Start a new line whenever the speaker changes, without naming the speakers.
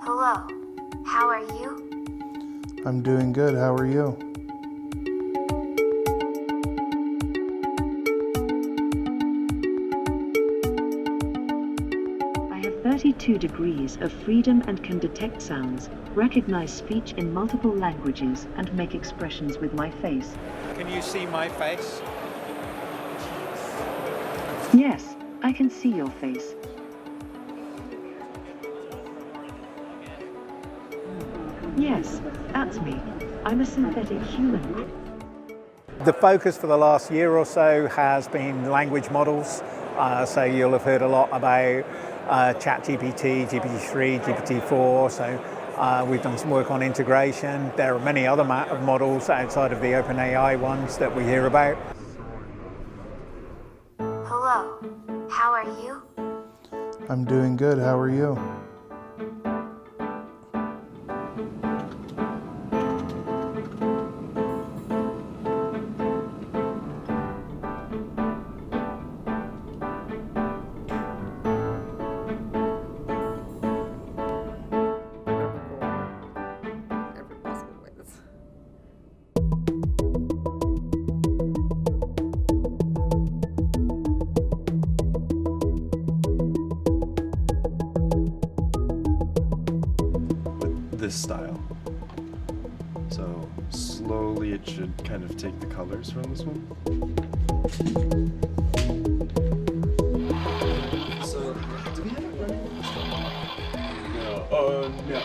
Hello, how are you?
I'm doing good, how are you?
I have 32 degrees of freedom and can detect sounds, recognize speech in multiple languages, and make expressions with my face.
Can you see my face?
Yes, I can see your face. Yes, that's me. I'm a synthetic human.
The focus for the last year or so has been language models. So you'll have heard a lot about ChatGPT, GPT-3, GPT-4. So we've done some work on integration. There are many other models outside of the OpenAI ones that we hear about.
Hello, how are you?
I'm doing good, how are you?
Every possible ways.
This style. So slowly it should kind of take the colors from this one. So do we have it running? No. Oh no.